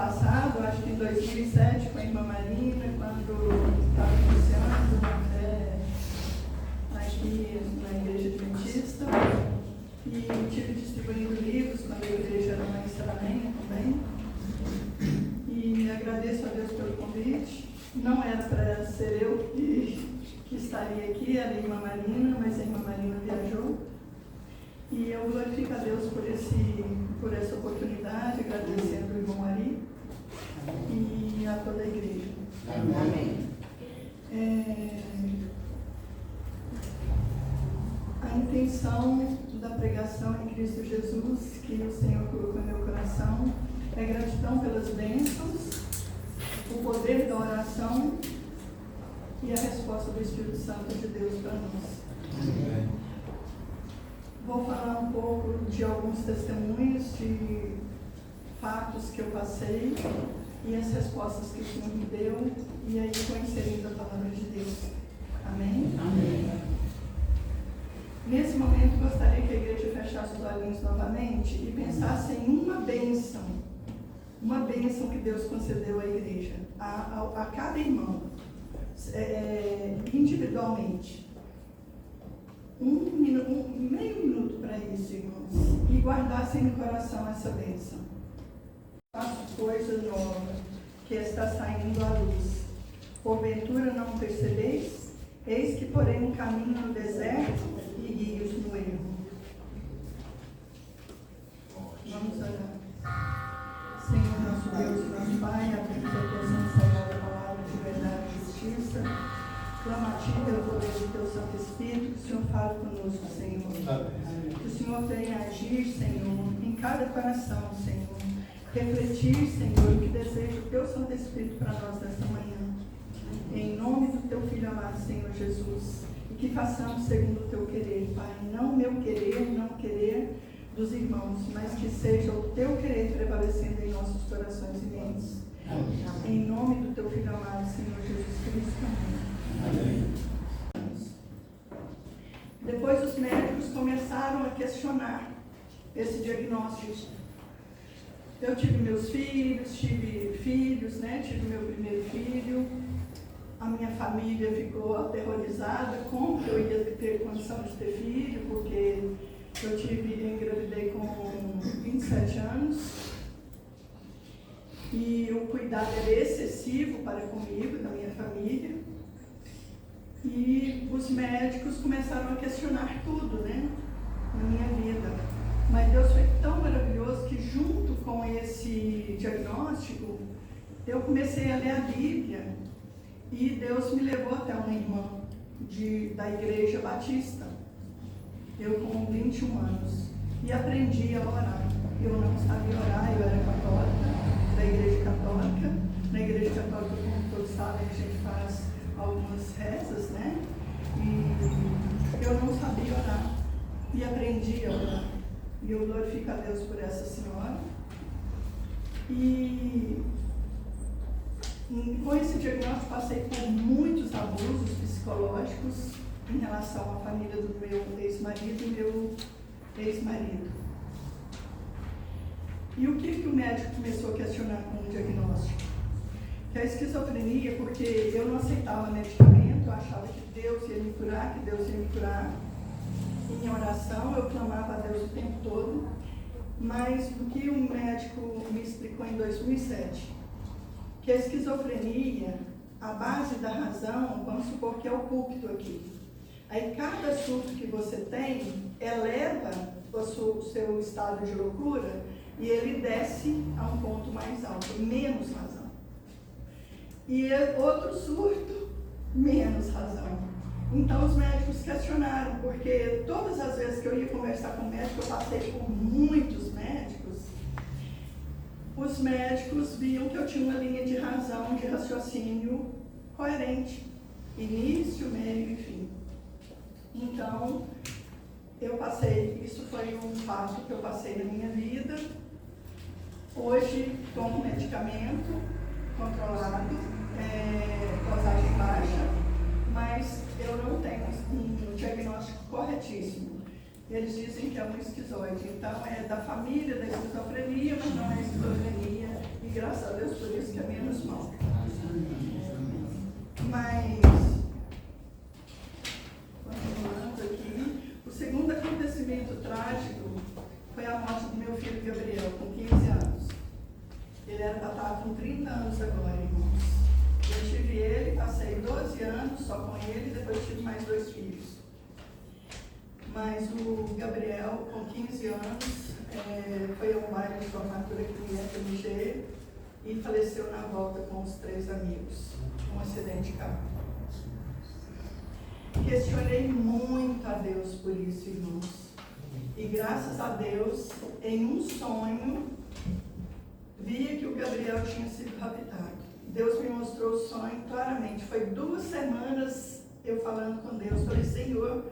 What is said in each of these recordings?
passado, acho que em 2007, com a irmã Marina, quando estava iniciando uma fé aqui na Igreja Adventista, e tive distribuindo livros quando a igreja era uma Saramenha também. E agradeço a Deus pelo convite. Não era para ser eu que estaria aqui, era a irmã Marina, mas a irmã Marina viajou. E eu glorifico a Deus por essa oportunidade, agradecendo o irmão Ari e a toda a igreja. Amém. A intenção da pregação em Cristo Jesus, que o Senhor colocou no meu coração, é gratidão pelas bênçãos, o poder da oração e a resposta do Espírito Santo de Deus para nós. Amém. Vou falar um pouco de alguns testemunhos, de fatos que eu passei e as respostas que o Senhor me deu, e aí vou inserindo a palavra de Deus. Amém? Amém. Nesse momento, gostaria que a igreja fechasse os olhinhos novamente e pensasse em uma bênção que Deus concedeu à igreja, a cada irmão, individualmente. Meio minuto para isso, irmãos, e guardassem no coração essa bênção. Faço coisa nova que está saindo à luz. Porventura não percebeis? Eis que porém um caminho no deserto e rios no ermo. Vamos orar. Senhor, nosso Deus e nosso Pai, abrimos a tua santa sagrada palavra de verdade e justiça. Clama a Ti pelo poder do Teu Santo Espírito, que o Senhor fale conosco, Senhor. Que o Senhor venha agir, Senhor, em cada coração, Senhor. Refletir, Senhor, o que deseja o Teu Santo Espírito para nós nesta manhã. Em nome do Teu Filho amado, Senhor Jesus. E que façamos segundo o Teu querer, Pai. Não o meu querer, não o querer dos irmãos, mas que seja o Teu querer prevalecendo em nossos corações e mentes. Em nome do Teu Filho amado, Senhor Jesus Cristo. Amém. Amém. Depois os médicos começaram a questionar esse diagnóstico. Eu tive meus filhos, tive meu primeiro filho. A minha família ficou aterrorizada como eu ia ter condição de ter filho, porque eu engravidei com 27 anos. E o cuidado era excessivo para comigo, da minha família. E os médicos começaram a questionar tudo, na minha vida. Mas Deus foi tão maravilhoso que, junto com esse diagnóstico, eu comecei a ler a Bíblia. E Deus me levou até uma irmã da Igreja Batista. Eu com 21 anos. E aprendi a orar. Eu não sabia orar, eu era católica, da Igreja Católica. Na Igreja Católica, como todos sabem, a gente faz algumas rezas, E eu não sabia orar. E aprendi a orar. E eu glorifico a Deus por essa senhora. E com esse diagnóstico passei por muitos abusos psicológicos em relação à família do meu ex-marido e meu ex-marido. E o que o médico começou a questionar com o diagnóstico? Que a esquizofrenia, porque eu não aceitava medicamento, eu achava que Deus ia me curar, Em oração, eu clamava a Deus o tempo todo, mas o que o médico me explicou em 2007, que a esquizofrenia, a base da razão, vamos supor que é o púlpito aqui. Aí cada surto que você tem eleva o seu estado de loucura e ele desce a um ponto mais alto, menos razão. E outro surto, menos razão. Então os médicos questionaram, porque todas as vezes que eu ia conversar com o médico, eu passei por muitos médicos, os médicos viam que eu tinha uma linha de razão, de raciocínio coerente, início, meio e fim. Então, isso foi um fato que eu passei na minha vida. Hoje, tomo medicamento controlado, dosagem baixa, mas eu não tenho um diagnóstico corretíssimo. Eles dizem que é um esquizoide, então é da família da esquizofrenia, mas não é esquizofrenia, e graças graças a Deus por isso, que é menos mal. Mas, continuando aqui, o segundo acontecimento trágico foi a morte do meu filho Gabriel, com 15 anos. Ele era para estar com 30 anos agora, irmãos. Eu tive ele, passei 12 anos só com ele, depois tive mais 2 filhos. Mas o Gabriel, com 15 anos, foi ao baile de formatura aqui no FMG e faleceu na volta com os 3 amigos, um acidente de carro. Questionei muito a Deus por isso, irmãos. E graças a Deus, em um sonho, via que o Gabriel tinha sido raptado. Deus me mostrou o sonho claramente. Foi 2 semanas eu falando com Deus. Falei, Senhor,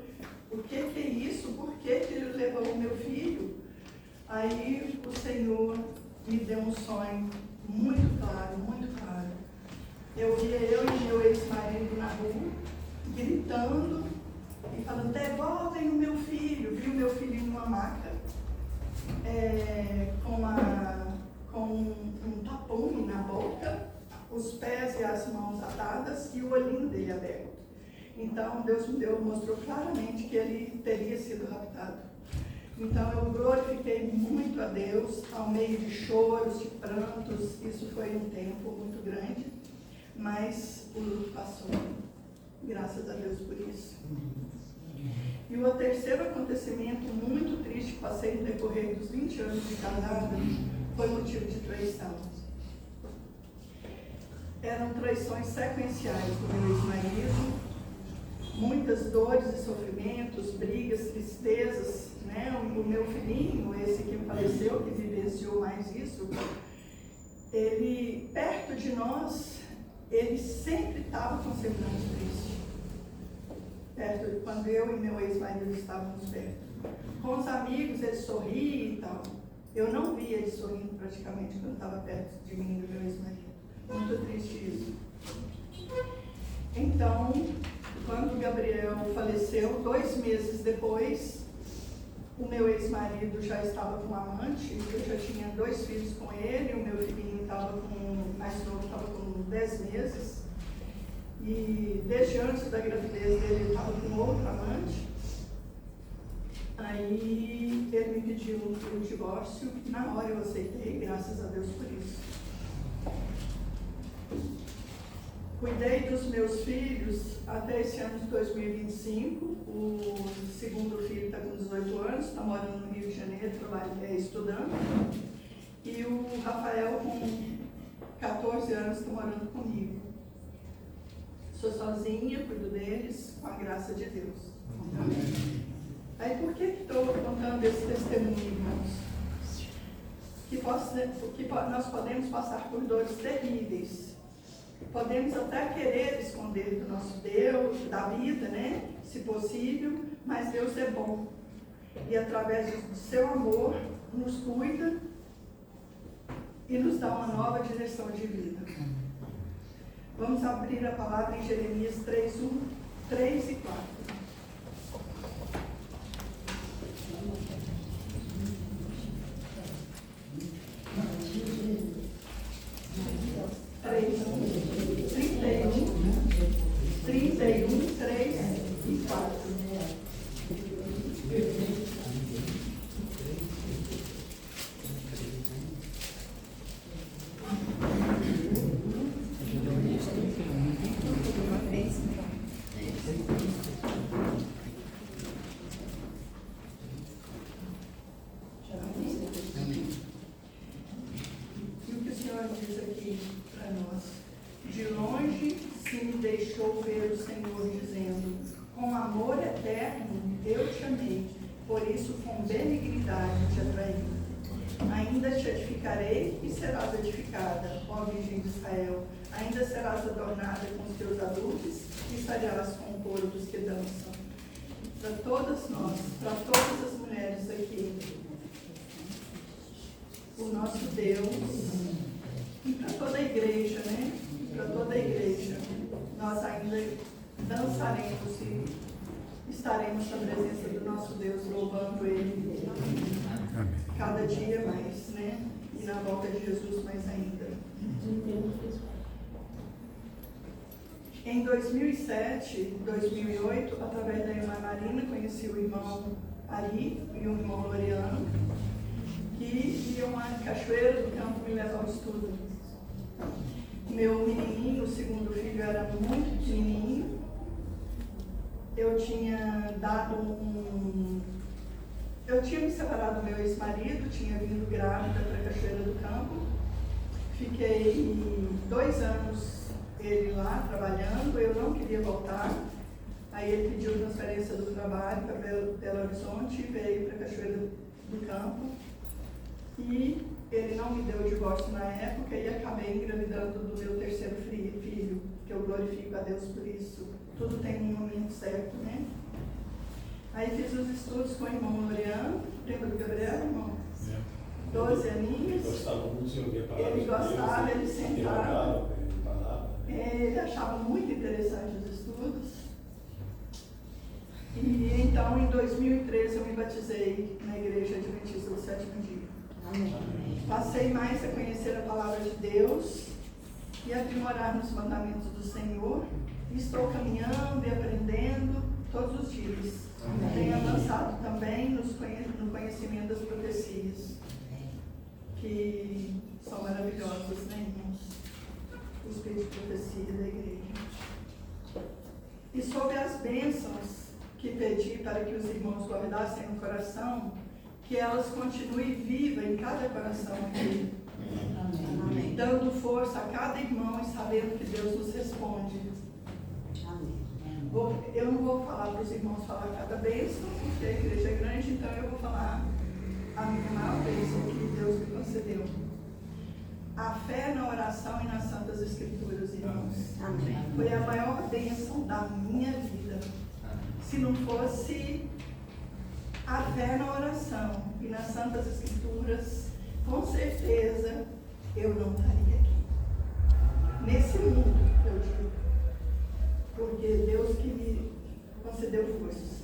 o que é isso? Por que ele levou o meu filho? Aí o Senhor me deu um sonho muito claro, muito claro. Eu via eu e meu ex-marido na rua, gritando e falando, devolvem o meu filho. Vi o meu filho numa maca, com um tapume na boca, os pés e as mãos atadas e o olhinho dele aberto. Então Deus mostrou claramente que ele teria sido raptado. Então eu glorifiquei muito a Deus, ao meio de choros, de prantos. Isso foi um tempo muito grande, mas o luto passou. Graças a Deus por isso. E o terceiro acontecimento muito triste que passei no decorrer dos 20 anos de casado foi motivo de traição. Eram traições sequenciais do meu ex-marido, muitas dores e sofrimentos, brigas, tristezas, né? O meu filhinho, esse que faleceu, que vivenciou mais isso, ele, perto de nós, ele sempre estava com semblante triste. Quando eu e meu ex-marido estávamos perto. Com os amigos, ele sorria e tal. Eu não via ele sorrindo praticamente quando estava perto de mim e do meu ex-marido. Muito triste isso. Então, quando o Gabriel faleceu, 2 meses depois, o meu ex-marido já estava com um amante, eu já tinha 2 filhos com ele, o meu filhinho mais novo estava com 10 meses. E desde antes da gravidez dele, ele estava com outro amante. Aí ele me pediu o divórcio. Na hora eu aceitei, graças a Deus por isso. Cuidei dos meus filhos até esse ano de 2025. O segundo filho está com 18 anos, está morando no Rio de Janeiro, estudando. E o Rafael, com 14 anos, está morando comigo. Sou sozinha, cuido deles, com a graça de Deus. Aí por que estou contando esse testemunho, irmãos? Que nós podemos passar por dores terríveis. Podemos até querer esconder do nosso Deus, da vida, né? Se possível, mas Deus é bom. E através do seu amor, nos cuida e nos dá uma nova direção de vida. Vamos abrir a palavra em Jeremias 3 e 4. Ainda serás adornada com os teus adultos e sairás com o coro dos que dançam. Para todas nós, para todas as mulheres aqui, o nosso Deus, e para toda a igreja, né? Para toda a igreja, nós ainda dançaremos e estaremos na presença do nosso Deus, louvando Ele cada dia mais, né? e na volta de Jesus mais ainda. Em 2007, 2008, através da irmã Marina, conheci o irmão Ari e o irmão Loriano, que iam a Cachoeira do Campo me levar ao estudo. Meu menininho, o segundo filho, era muito pequenininho. Eu tinha me separado do meu ex-marido, tinha vindo grávida para a Cachoeira do Campo. Fiquei 2 anos ele lá trabalhando, eu não queria voltar. Aí ele pediu transferência do trabalho para Belo Horizonte e veio para a Cachoeira do Campo. E ele não me deu o divórcio na época e acabei engravidando do meu 3º filho, que eu glorifico a Deus por isso. Tudo tem um momento certo, né? Aí fiz os estudos com o irmão Loriano, lembra do Gabriel, irmão? 12 aninhos. Gostava muito de ouvir a palavra. Ele gostava, ele sentava. Ele Ele achava muito interessante os estudos. E então, em 2013, eu me batizei na Igreja Adventista do Sétimo Dia. Amém. Passei mais a conhecer a palavra de Deus e aprimorar nos mandamentos do Senhor. E estou caminhando e aprendendo todos os dias. Amém. Tenho avançado também no conhecimento das profecias, que são maravilhosas, né, irmãos? O espírito de profecia da igreja. E sobre as bênçãos que pedi para que os irmãos guardassem no coração, que elas continuem vivas em cada coração aqui. Amém. Dando força a cada irmão e sabendo que Deus nos responde. Eu não vou falar para os irmãos falar cada bênção, porque a igreja é grande, então eu vou falar a minha maior bênção que Deus me concedeu. A fé na oração e nas Santas Escrituras, irmãos. Amém. Foi a maior bênção da minha vida. Se não fosse a fé na oração e nas Santas Escrituras, com certeza eu não estaria aqui. Nesse mundo, eu digo. Porque Deus que me concedeu forças.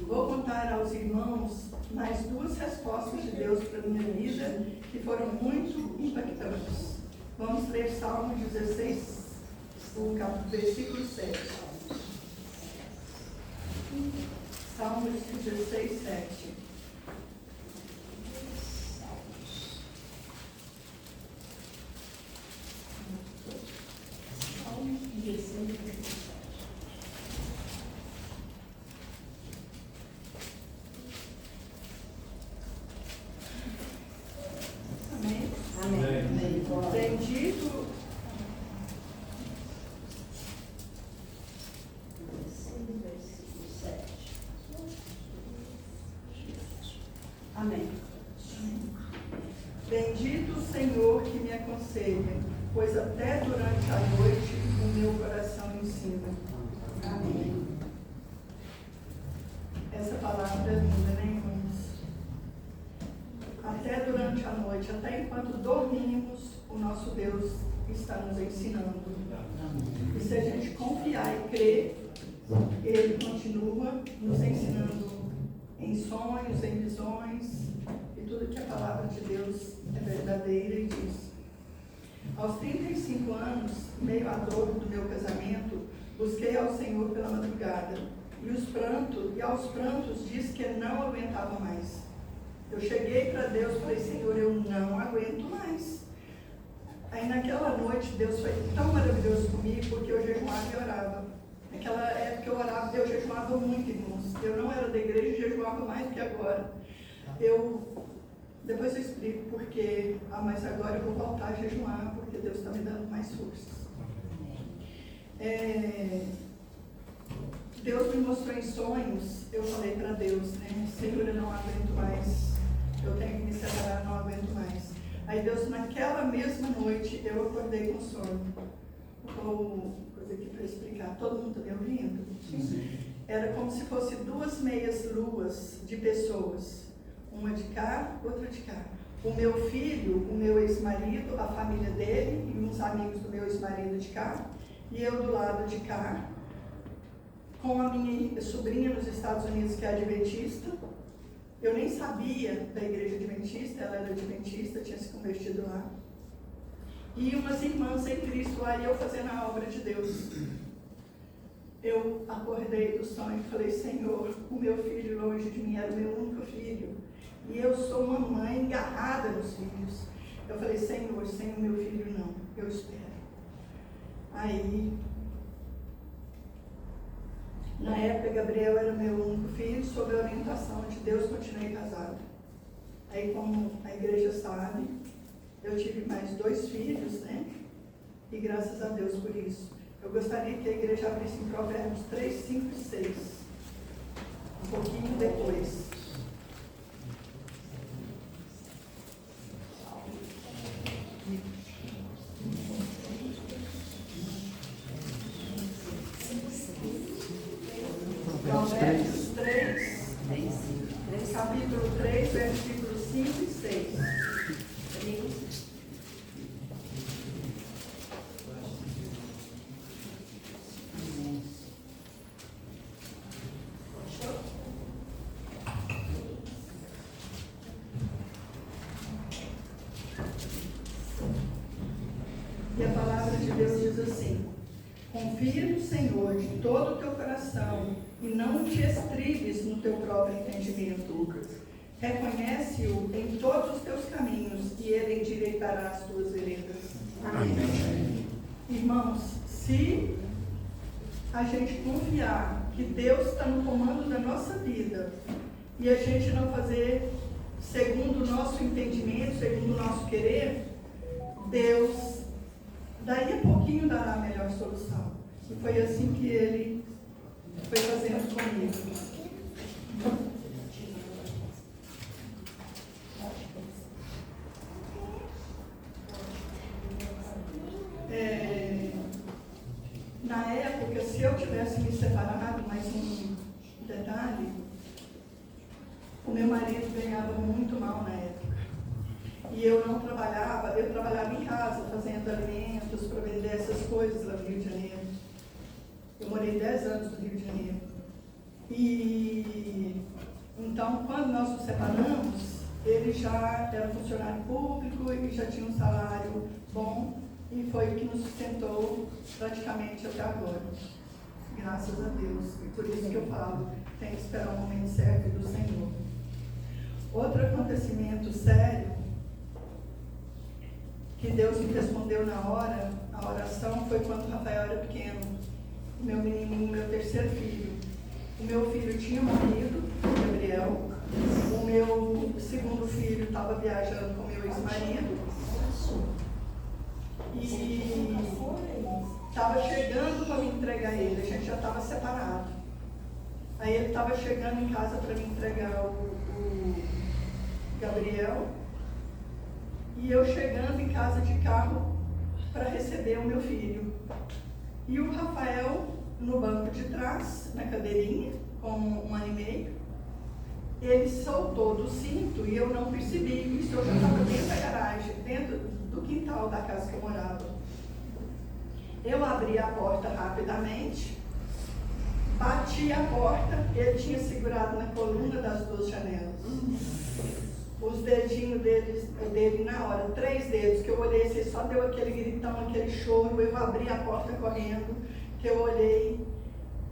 Vou contar aos irmãos mais 2 respostas de Deus para a minha vida que foram muito impactantes. Vamos ler Salmo 16, o versículo 7. Salmo 16, 7. Salmo 16, 7. Amém? Amém. Bendito. Amém. Bendito o Senhor que me aconselha, pois até durante a noite o meu coração ensina. Amém. Essa palavra é linda, né, irmãos? Até durante a noite, até enquanto dormimos, o nosso Deus está nos ensinando. E se a gente confiar e crer, Ele continua nos ensinando em sonhos, em visões, e tudo que a palavra de Deus é verdadeira e diz. Aos 35 anos, meio à dor do meu casamento, busquei ao Senhor pela madrugada, e aos prantos disse que não aguentava mais. Eu cheguei para Deus e falei, Senhor, eu não aguento mais. Aí naquela noite, Deus foi tão maravilhoso comigo, porque eu jejuava e orava. Naquela época eu orava, eu jejuava muito, irmãos. Eu não era da igreja e jejuava mais do que agora. Depois eu explico porque, mas agora eu vou voltar a jejuar, porque Deus está me dando mais forças. Deus me mostrou em sonhos, eu falei para Deus, né? Senhor, eu não aguento mais, eu tenho que me separar, não aguento mais. Aí Deus, naquela mesma noite, eu acordei com sono. Vou coisa aqui para explicar, todo mundo está me ouvindo? Sim. Era como se fosse 2 meias luas de pessoas, uma de cá, outra de cá. O meu filho, o meu ex-marido, a família dele e uns amigos do meu ex-marido de cá, e eu do lado de cá, com a minha sobrinha nos Estados Unidos, que é adventista, Eu nem sabia da igreja adventista, ela era adventista, tinha se convertido lá. E umas irmãs em Cristo lá e eu fazendo a obra de Deus. Eu acordei do sonho e falei, Senhor, o meu filho longe de mim era o meu único filho. E eu sou uma mãe agarrada nos filhos. Eu falei, Senhor, sem o meu filho não, eu espero. Aí, na época, Gabriel era meu único filho, sob a orientação de Deus, continuei casada. Aí, como a igreja sabe, eu tive mais 2 filhos, né? E graças a Deus por isso. Eu gostaria que a igreja abrisse em Provérbios 3, 5 e 6. Um pouquinho depois. Provérbios 3, capítulo 3, versículos 5 e 6. E a palavra de Deus diz assim: confia no Senhor de todo o teu coração e não te estribes no teu próprio entendimento. Reconhece-o em todos os teus caminhos e ele endireitará as tuas veredas. Amém. Irmãos, se a gente confiar que Deus está no comando da nossa vida e a gente não fazer segundo o nosso entendimento, segundo o nosso querer, Deus daí a pouquinho dará a melhor solução. E foi assim que ele foi fazendo comigo. Na época, se eu tivesse me separado, mais um detalhe, o meu marido ganhava muito mal na época. E eu não trabalhava, eu trabalhava em casa, fazendo alimentos para vender essas coisas lá no Rio de Janeiro. Eu morei 10 anos no Rio de Janeiro. E então, quando nós nos separamos, ele já era funcionário público e já tinha um salário bom, e foi o que nos sustentou praticamente até agora. Graças a Deus. E por isso que eu falo, tem que esperar o momento certo do Senhor. Outro acontecimento sério que Deus me respondeu na hora, a oração, foi quando o Rafael era pequeno, meu menininho, meu terceiro filho. O meu filho tinha morrido, Gabriel. O meu segundo filho estava viajando com meu ex-marido. E estava chegando para me entregar ele, a gente já estava separado. Aí ele estava chegando em casa para me entregar o Gabriel. E eu chegando em casa de carro para receber o meu filho. E o Rafael no banco de trás, na cadeirinha, com 1 ano e meio. Ele soltou do cinto e eu não percebi. Isso eu já estava dentro da garagem, dentro do quintal da casa que eu morava. Eu abri a porta rapidamente, bati a porta, ele tinha segurado na coluna das 2 janelas. Os dedinhos dele na hora, 3 dedos, que eu olhei, ele só deu aquele gritão, aquele choro, eu abri a porta correndo, que eu olhei,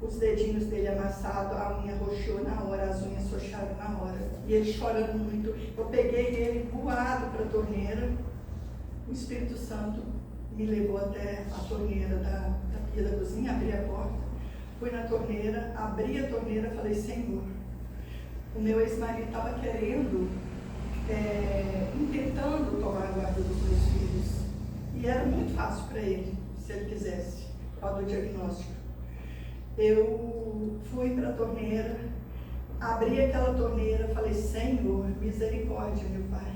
os dedinhos dele amassados, a unha roxou na hora, as unhas socharam na hora, e ele chorando muito. Eu peguei ele voado para a torneira, o Espírito Santo me levou até a torneira da pia da cozinha, abri a porta, fui na torneira, abri a torneira, falei, Senhor, o meu ex-marido estava tentando tomar a guarda dos meus filhos. E era muito fácil para ele, se ele quisesse, por causa do diagnóstico. Eu fui para a torneira, abri aquela torneira, falei, Senhor, misericórdia, meu Pai.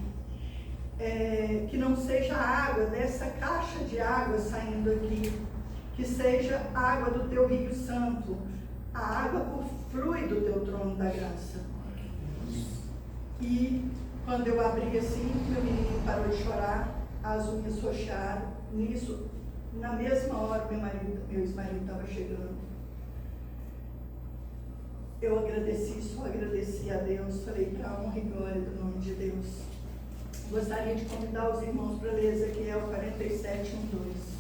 Que não seja a água dessa caixa de água saindo aqui, que seja a água do Teu Rio Santo, a água que flui do Teu trono da graça. E quando eu abri assim, meu menino parou de chorar, as unhas roxaram. Nisso, na mesma hora, meu ex-marido estava chegando. eu só agradeci a Deus, falei para a honra e glória do nome de Deus. Gostaria de convidar os irmãos para ler Ezequiel 47, 1, 2.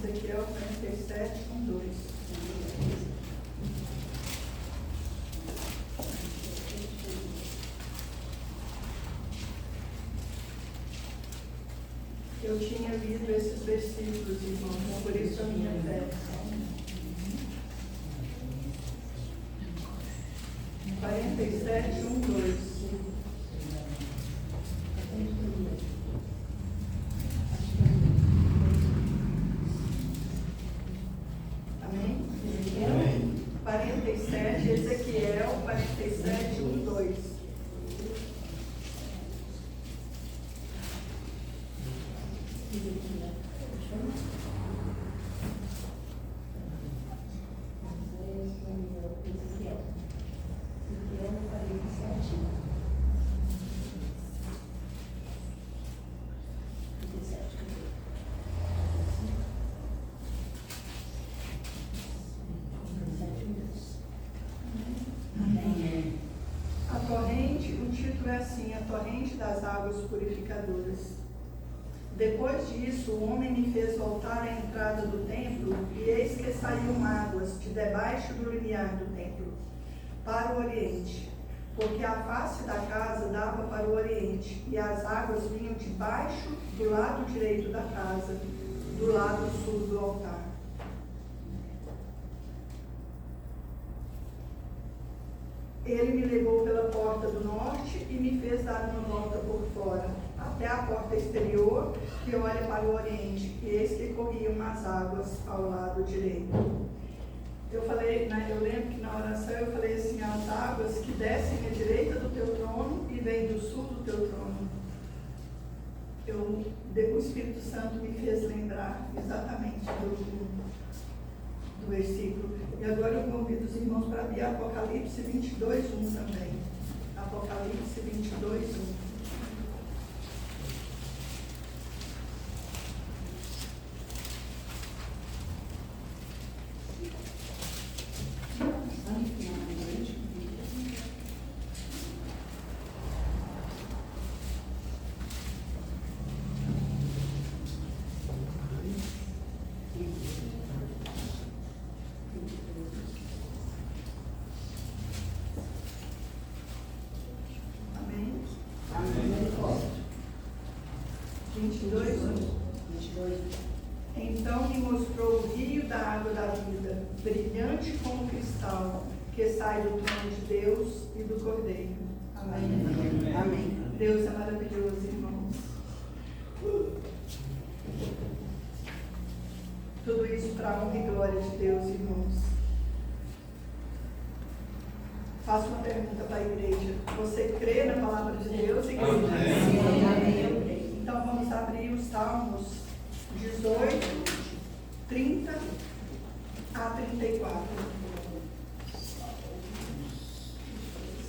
Ezequiel 47, 1, 2. Eu tinha lido esses versículos, irmãos, por isso a minha fé. 47, 1, 2. Amém? Amém. 47, Ezequiel 47, 1, 2. A torrente, o título é assim, a torrente das águas purificadoras. Depois disso, o homem me fez voltar à entrada do templo, e eis que saíam águas de debaixo do limiar do templo, para o oriente, porque a face da casa dava para o oriente, e as águas vinham de baixo do lado direito da casa, do lado sul do altar. Ele me levou pela porta do norte e me fez dar uma volta por fora, até a porta exterior, que olha para o oriente, e eis que corriam as águas ao lado direito. Eu falei, né, eu lembro que na oração eu falei assim, as águas que descem à direita do teu trono e vêm do sul do teu trono. O Espírito Santo me fez lembrar exatamente do versículo. E agora eu convido os irmãos para abrir Apocalipse 22, 1 também. Apocalipse 22, 1. Amém? 22, 1. Então me mostrou o rio da água da vida, brilhante como cristal, que sai do trono de Deus e do Cordeiro. Amém. Amém. Deus é maravilhoso, irmãos. Tudo isso para a honra e glória de Deus, irmãos. Faço uma pergunta para a igreja. Você crê na palavra de Deus, igreja? Amém. Então vamos abrir os Salmos 18, 30 a 34.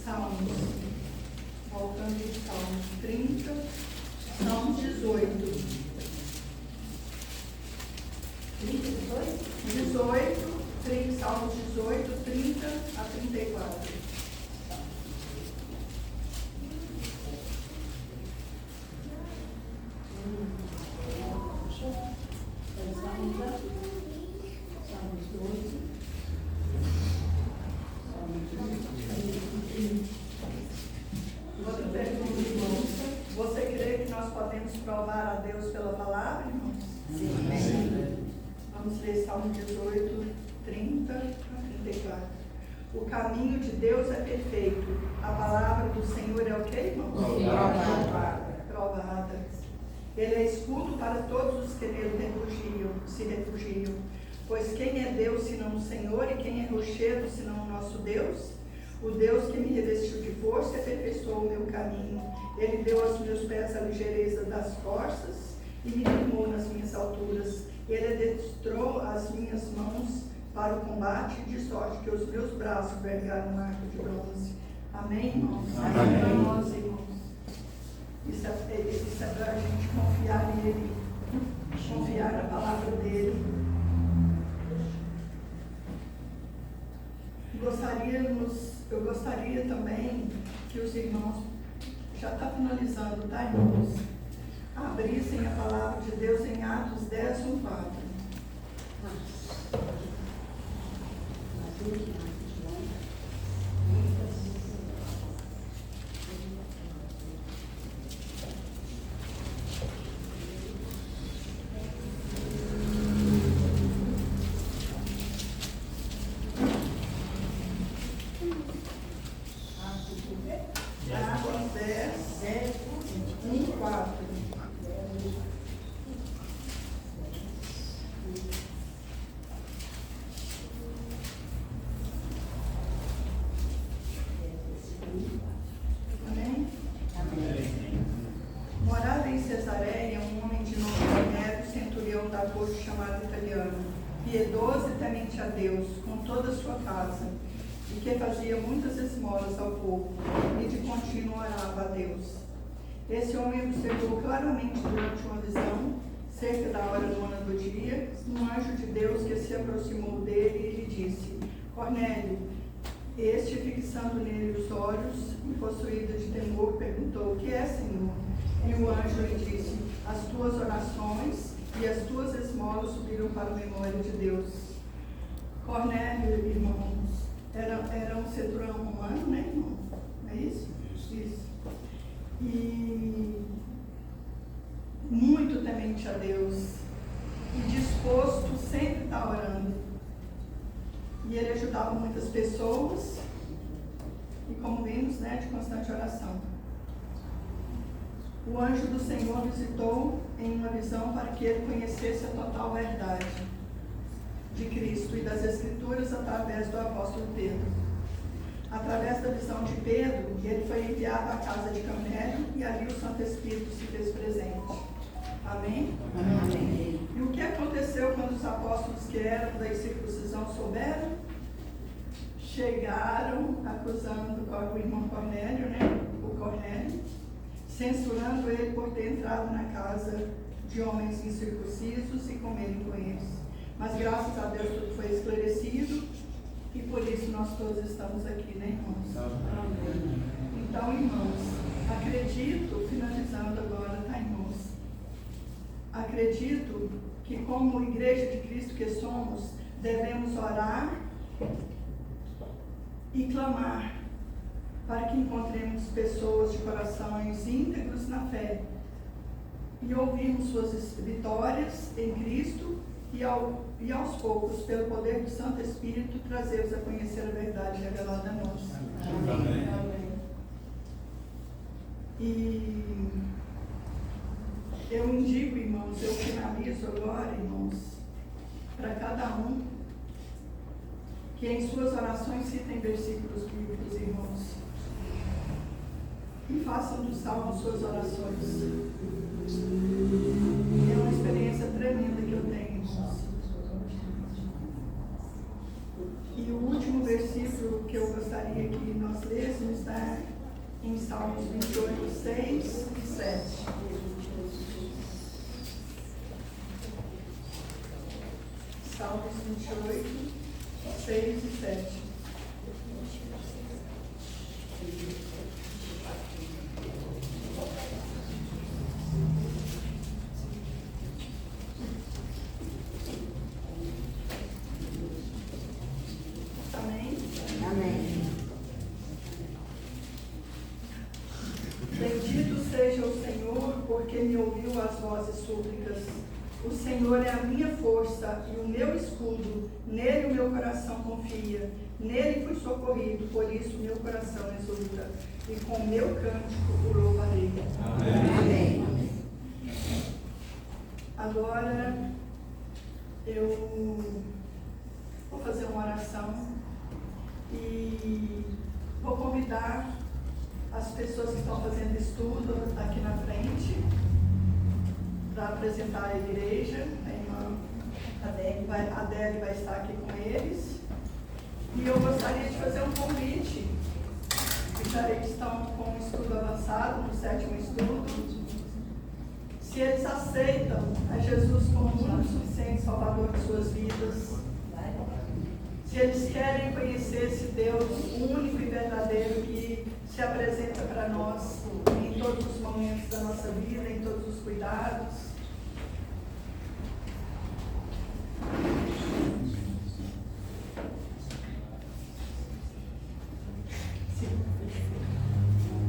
Salmos. Voltando em Salmos 30, Salmos 18. 18, Salmos 18, 30 a 34. Outra pergunta, irmãos. Você crê que nós podemos provar a Deus pela palavra, irmãos? Sim. Vamos ler Salmo 18, 30 a 34. O caminho de Deus é perfeito. A palavra do Senhor é o que, irmãos? Provada. Ele é escudo para todos os que nele se refugiam. Pois quem é Deus senão o Senhor, e quem é rochedo senão o nosso Deus? O Deus que me revestiu de força e aperfeiçoou o meu caminho. Ele deu aos meus pés a ligeireza das costas e me firmou nas minhas alturas. Ele adestrou as minhas mãos para o combate, de sorte que os meus braços vergaram um arco de bronze. Amém, irmãos? Amém. Para nós, irmãos. Isso é para a gente confiar nele, confiar na palavra dele. Eu gostaria também que os irmãos, já está finalizando, tá, irmãos? Abrissem a palavra de Deus em Atos 10, 1, 4. Atos 10, 1, 4. Amém? Morava em Cesareia um homem de nome Cornélio, centurião da corte chamado Italiano, piedoso e temente a Deus, com toda a sua casa, e que fazia muitas esmolas ao povo, e de contínuo orava a Deus. Esse homem observou claramente durante uma visão, cerca da hora nona do dia, um anjo de Deus que se aproximou dele e lhe disse: Cornélio. Este, fixando nele os olhos e possuído de temor, perguntou: O que é, Senhor? E o anjo lhe disse: As tuas orações e as tuas esmolas subiram para a memória de Deus. Cornélio, irmãos, era um centurião romano, né, irmão? É isso? Isso. E muito temente a Deus e disposto sempre a estar orando. E ele ajudava muitas pessoas e, como vimos, né, de constante oração. O anjo do Senhor visitou em uma visão para que ele conhecesse a total verdade de Cristo e das Escrituras através do apóstolo Pedro. Através da visão de Pedro, ele foi enviado à casa de Cornélio e ali o Santo Espírito se fez presente. Amém? Amém. E o que aconteceu quando os apóstolos que eram da circuncisão souberam? Chegaram acusando o irmão Cornélio, né? O Cornélio, censurando ele por ter entrado na casa de homens incircuncisos e comerem com eles. Mas graças a Deus tudo foi esclarecido e por isso nós todos estamos aqui, né, irmãos? Amém. Então, irmãos, acredito, finalizando agora, tá, irmãos? Acredito que como igreja de Cristo que somos, devemos orar e clamar para que encontremos pessoas de corações íntegros na fé e ouvirmos suas vitórias em Cristo e aos poucos, pelo poder do Santo Espírito, trazê-los a conhecer a verdade revelada a nós. Amém. Amém. E eu indico, irmãos, eu finalizo agora, irmãos, para cada um, que em suas orações citem versículos bíblicos, irmãos, e façam do salmo suas orações. É uma experiência tremenda que eu tenho, irmãos. E o último versículo que eu gostaria que nós lêssemos está em Salmos 28, 6 e 7. Salmos 28, 6 e 7. Amém? Amém. Bendito seja o Senhor, porque me ouviu as vozes súplicas. O Senhor é a minha força e o meu escudo, nele o meu coração confia, nele fui socorrido, por isso meu coração exulta, e com o meu cântico o louvarei. Amém. Agora, eu vou fazer uma oração e vou convidar as pessoas que estão fazendo estudo aqui na frente para apresentar a igreja. A irmã Adele vai estar aqui com eles. E eu gostaria de fazer um convite que já estão com um estudo avançado, no 7º estudo, se eles aceitam a Jesus como o único suficiente Salvador de suas vidas, se eles querem conhecer esse Deus único e verdadeiro que se apresenta para nós em todos os momentos da nossa vida, em todos os cuidados.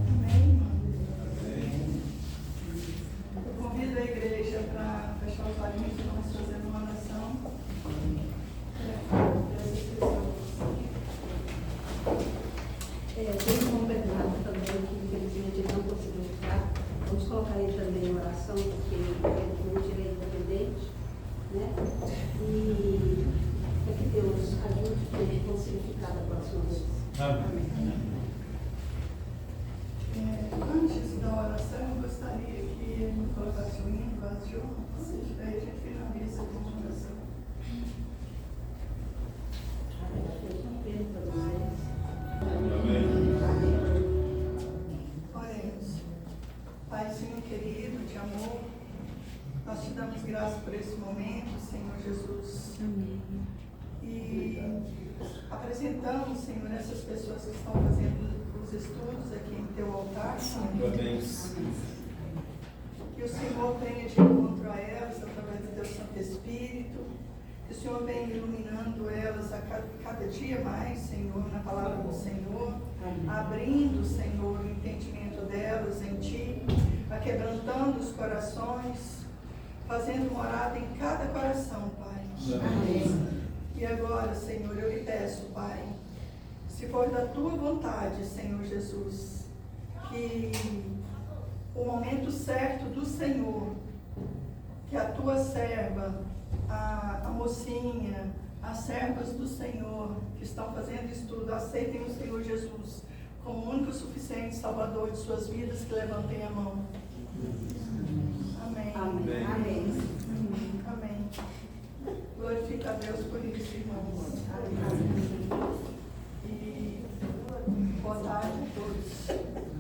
Amém, irmão? Eu convido a igreja para fechar os olhos e vamos fazer uma oração. Tem um irmão Bernardo também, que infelizmente ele não conseguiu entrar. Vamos colocar ele também em oração, porque ele é independente, né? E que Deus ajude para ele conseguir ficar da próxima vez. Amém. Antes da oração, eu gostaria que ele colocasse o hino vazio, aí a gente finaliza com uma oração. Oremos. Paizinho querido, de amor, nós te damos graça por esse momento, Senhor Jesus. Amém. E apresentamos, Senhor, essas pessoas que estão fazendo os estudos aqui em teu altar, Senhor. Amém. Que o Senhor venha de encontro a elas através do teu Santo Espírito. Que o Senhor venha iluminando elas a cada dia mais, Senhor, na palavra do Senhor. Abrindo, Senhor, o entendimento delas em Ti. Aquebrantando os corações. Fazendo morada em cada coração, Pai. Amém. E agora, Senhor, eu lhe peço, Pai, se for da Tua vontade, Senhor Jesus, que o momento certo do Senhor, que a Tua serva, a mocinha, as servas do Senhor, que estão fazendo estudo, aceitem o Senhor Jesus como o único suficiente Salvador de suas vidas, que levantem a mão. Amém. Amém. Amém. Amém. Glorifica a Deus por isso, irmãos. Amém. E boa tarde a todos.